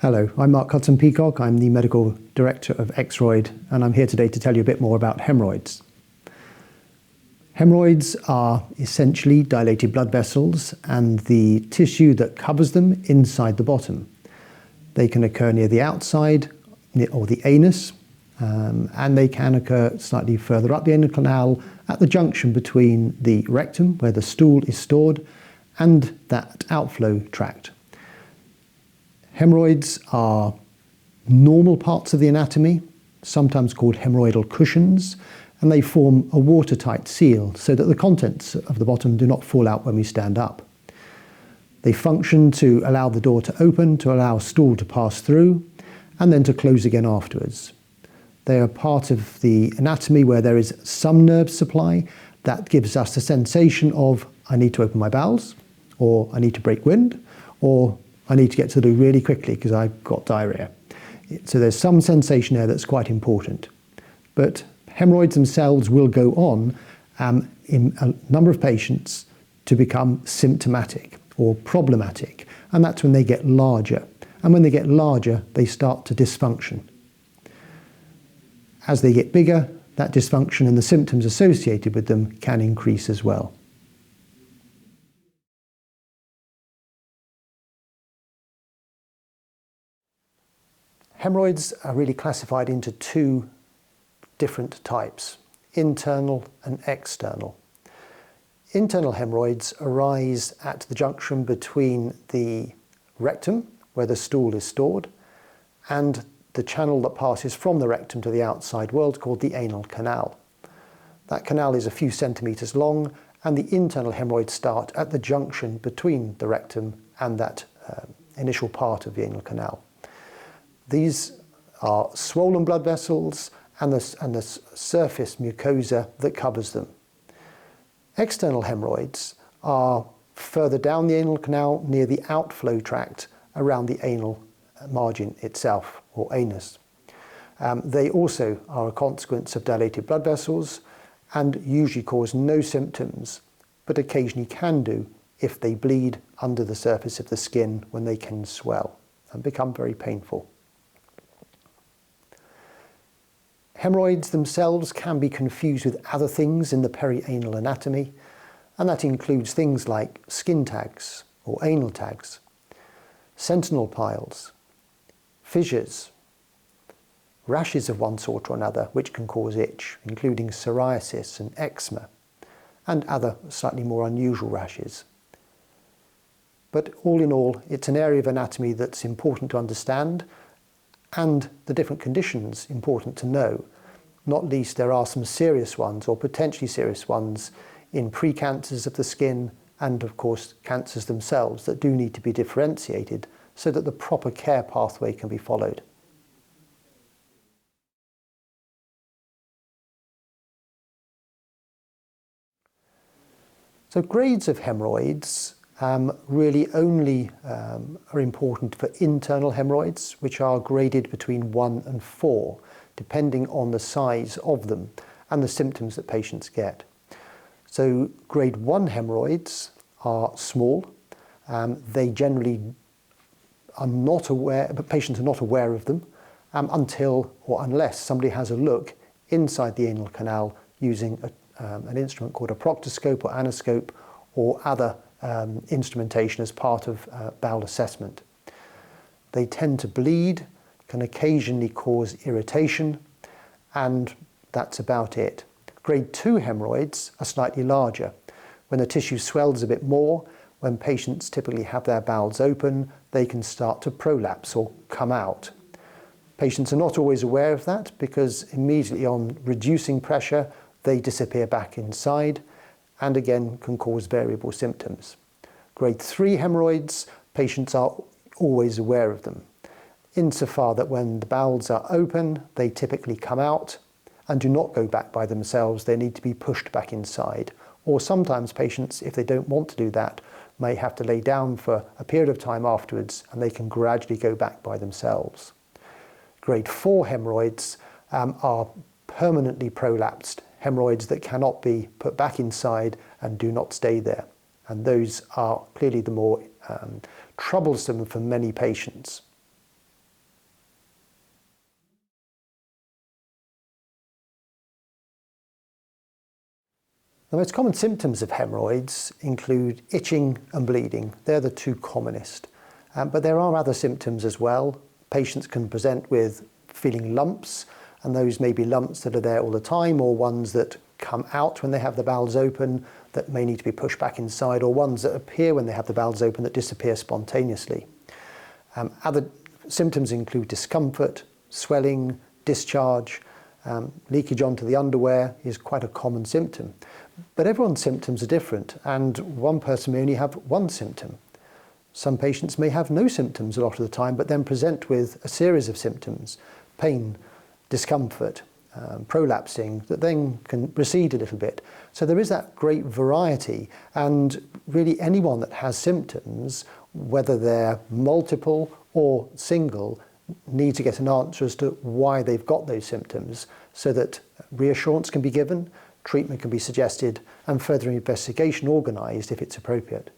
Hello, I'm Mark Hudson-Peacock. I'm the Medical Director of Xroid, and I'm here today to tell you a bit more about hemorrhoids. Hemorrhoids are essentially dilated blood vessels and the tissue that covers them inside the bottom. They can occur near the outside or the anus, and they can occur slightly further up the anal canal at the junction between the rectum, where the stool is stored, and that outflow tract. Hemorrhoids are normal parts of the anatomy, sometimes called hemorrhoidal cushions, and they form a watertight seal so that the contents of the bottom do not fall out when we stand up. They function to allow the door to open, to allow stool to pass through, and then to close again afterwards. They are part of the anatomy where there is some nerve supply that gives us the sensation of, I need to open my bowels, or I need to break wind, or I need to get to the loo really quickly because I've got diarrhea. So there's some sensation there that's quite important. But hemorrhoids themselves will go on in a number of patients to become symptomatic or problematic, and that's when they get larger. And when they get larger, they start to dysfunction. As they get bigger, that dysfunction and the symptoms associated with them can increase as well. Hemorrhoids are really classified into two different types, internal and external. Internal hemorrhoids arise at the junction between the rectum, where the stool is stored, and the channel that passes from the rectum to the outside world called the anal canal. That canal is a few centimetres long, and the internal hemorrhoids start at the junction between the rectum and that initial part of the anal canal. These are swollen blood vessels and the surface mucosa that covers them. External hemorrhoids are further down the anal canal near the outflow tract around the anal margin itself, or anus. They also are a consequence of dilated blood vessels and usually cause no symptoms, but occasionally can do if they bleed under the surface of the skin when they can swell and become very painful. Hemorrhoids themselves can be confused with other things in the perianal anatomy, and that includes things like skin tags or anal tags, sentinel piles, fissures, rashes of one sort or another which can cause itch, including psoriasis and eczema, and other slightly more unusual rashes. But all in all, it's an area of anatomy that's important to understand, and the different conditions important to know. Not least, there are some serious ones or potentially serious ones in precancers of the skin and of course cancers themselves that do need to be differentiated so that the proper care pathway can be followed. So grades of hemorrhoids really only are important for internal hemorrhoids, which are graded between 1 and 4, depending on the size of them and the symptoms that patients get. So grade 1 hemorrhoids are small. They generally are not aware, but patients are not aware of them until or unless somebody has a look inside the anal canal using an instrument called a proctoscope or anoscope or other instrumentation as part of bowel assessment. They tend to bleed, can occasionally cause irritation, and that's about it. Grade 2 hemorrhoids are slightly larger. When the tissue swells a bit more, when patients typically have their bowels open, they can start to prolapse or come out. Patients are not always aware of that because immediately on reducing pressure, they disappear back inside, and again can cause variable symptoms. Grade 3 hemorrhoids, patients are always aware of them, insofar that when the bowels are open, they typically come out and do not go back by themselves. They need to be pushed back inside. Or sometimes patients, if they don't want to do that, may have to lay down for a period of time afterwards and they can gradually go back by themselves. Grade 4 hemorrhoids are permanently prolapsed hemorrhoids that cannot be put back inside and do not stay there. And those are clearly the more troublesome for many patients. The most common symptoms of hemorrhoids include itching and bleeding. They're the two commonest. But there are other symptoms as well. Patients can present with feeling lumps, and those may be lumps that are there all the time, or ones that come out when they have the bowels open that may need to be pushed back inside, or ones that appear when they have the bowels open that disappear spontaneously. Other symptoms include discomfort, swelling, discharge, leakage onto the underwear is quite a common symptom. But everyone's symptoms are different, and one person may only have one symptom. Some patients may have no symptoms a lot of the time, but then present with a series of symptoms: pain, discomfort, prolapsing, that then can recede a little bit. So there is that great variety, and really anyone that has symptoms, whether they're multiple or single, need to get an answer as to why they've got those symptoms, so that reassurance can be given, treatment can be suggested, and further investigation organised if it's appropriate.